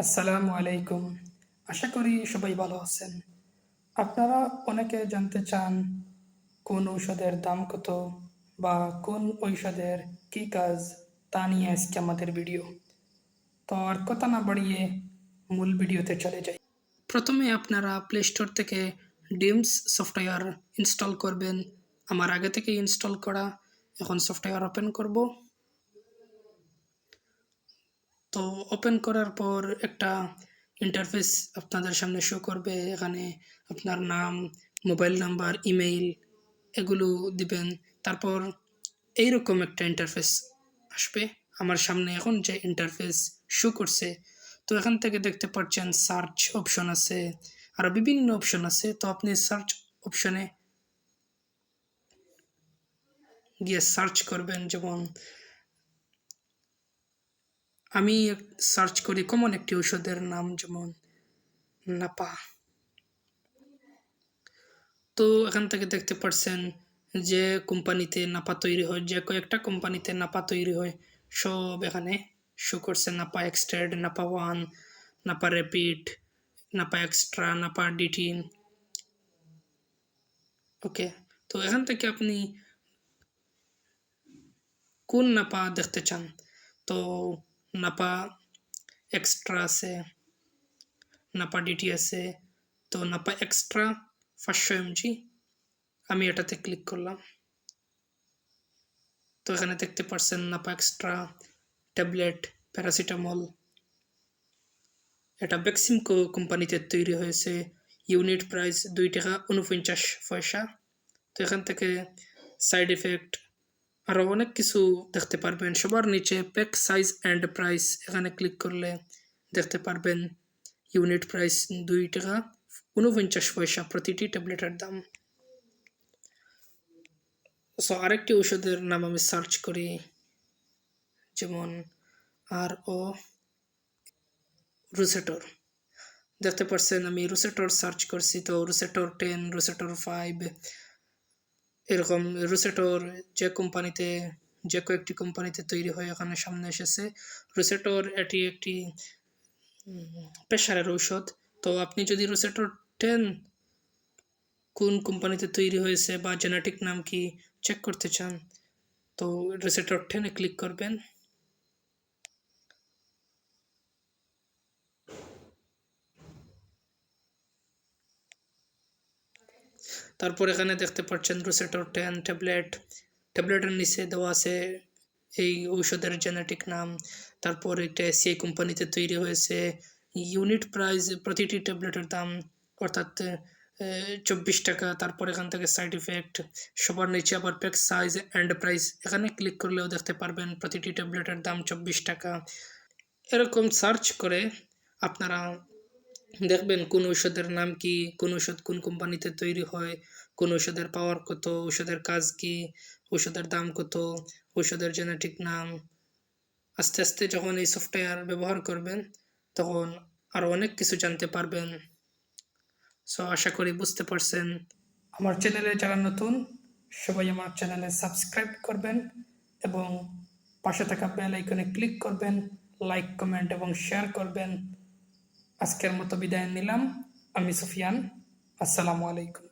আসসালামু আলাইকুম। আশা করি সবাই ভালো আছেন। আপনারা অনেকে জানতে চান কোন ঔষধের দাম কত বা কোন ঔষধের কী কাজ, তা নিয়ে আজকে আমাদের ভিডিও। তো আর কথা না বাড়িয়ে মূল ভিডিওতে চলে যাই। প্রথমে আপনারা প্লে স্টোর থেকে ডিমস সফটওয়্যার ইনস্টল করবেন। আমার আগে থেকে ইনস্টল করা। এখন সফটওয়্যার ওপেন করব। তো ওপেন করার পর একটা ইন্টারফেস আপনাদের সামনে শো করবে। এখানে আপনার নাম, মোবাইল নাম্বার, ইমেইল এগুলো দিবেন। তারপর এইরকম একটা ইন্টারফেস আসবে। আমার সামনে এখন যে ইন্টারফেস শো করছে, তো এখান থেকে দেখতে পাচ্ছেন সার্চ অপশন আছে, আরও বিভিন্ন অপশন আছে। তো আপনি সার্চ অপশনে গিয়ে সার্চ করবেন। যেমন আমি সার্চ করি কমন একটি ঔষধের নাম, যেমন নাপা। তো এখান থেকে দেখতে পাচ্ছেন যে কোম্পানিতে নাপা তৈরি হয়, যে কয়েকটা কোম্পানিতে নাপা তৈরি হয় সব এখানে শো করছে। Napa extend, Napa one, Napa rapid, Napa extra, Napa ডিটিন। ওকে, তো এখান থেকে আপনি কোন নাপা দেখতে চান। তো নাপা এক্সট্রা আছে, নাপা ডিটি আছে। তো নাপা এক্সট্রা 500 mg, আমি এটাতে ক্লিক করলাম। তো এখানে দেখতে পাচ্ছেন নাপা এক্সট্রা ট্যাবলেট প্যারাসিটামল। এটা বেক্সিমকো কোম্পানিতে তৈরি হয়েছে। ইউনিট প্রাইস 2 টাকা 49 পয়সা। তো এখান থেকে সাইড এফেক্ট আরও অনেক কিছু দেখতে পারবেন। সবার নিচে প্যাক সাইজ অ্যান্ড প্রাইস, এখানে ক্লিক করলে দেখতে পারবেন ইউনিট প্রাইস 2 টাকা 49 পয়সা প্রতিটি ট্যাবলেটের দাম। সো আরেকটি ওষুধের নাম আমি সার্চ করি, যেমন ও রুসেটর। দেখতে পাচ্ছেন আমি রুসেটর সার্চ করছি। তো রুসেটর 10, রুসেটর 5 এরকম রুসেটর যে কয়েকটি কোম্পানিতে তৈরি হয় এখানে সামনে এসেছে। রুসেটর এটি একটি প্রেশারের ঔষধ। তো আপনি যদি রুসেটর 10 কোন কোম্পানিতে তৈরি হয়েছে বা জেনেটিক নাম কি চেক করতে চান, তো রুসেটর 10-এ ক্লিক করবেন। তারপর এখানে দেখতে পাচ্ছেন রুসেটর 10 ট্যাবলেটের নিচে দেওয়া আছে এই ঔষধের জেনেটিক নাম। তারপর এটা সেই কোম্পানিতে তৈরি হয়েছে, ইউনিট প্রাইস প্রতিটি ট্যাবলেটের দাম অর্থাৎ 24 টাকা। তারপর এখান থেকে সাইড ইফেক্ট, সবার নিচে আবার প্যাক সাইজ অ্যান্ড প্রাইস, এখানে ক্লিক করলেও দেখতে পারবেন প্রতিটি ট্যাবলেটের দাম 24 টাকা। এরকম সার্চ করে আপনারা দেখবেন কোন ঔষধের নাম কি, কোন ঔষধ কোন কোম্পানিতে তৈরি হয়, কোন ঔষধের পাওয়ার কত, ঔষধের কাজ কি, ঔষধের দাম কত, ঔষধের জেনেটিক নাম। আস্তে আস্তে যখন এই সফটওয়্যার ব্যবহার করবেন তখন আরও অনেক কিছু জানতে পারবেন। সো আশা করি বুঝতে পারছেন। আমার চ্যানেলে যারা নতুন, সবাই আমার চ্যানেলে সাবস্ক্রাইব করবেন এবং পাশে থাকা বেল আইকনে ক্লিক করবেন, লাইক, কমেন্ট এবং শেয়ার করবেন। আজকের মতো বিদায় নিলাম। আমি সুফিয়ান। আসসালামু আলাইকুম।